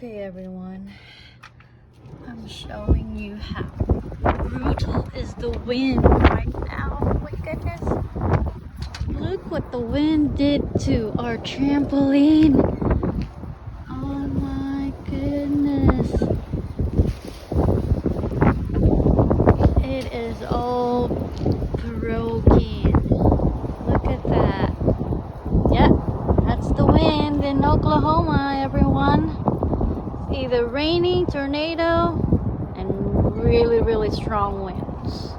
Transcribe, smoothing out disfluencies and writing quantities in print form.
Okay everyone, I'm showing you how brutal is the wind right now. Oh my goodness. Look what the wind did to our trampoline. Oh my goodness. It is all broken. Look at that. Yep, that's the wind in Oklahoma, everyone. Either raining, tornado, and really strong winds.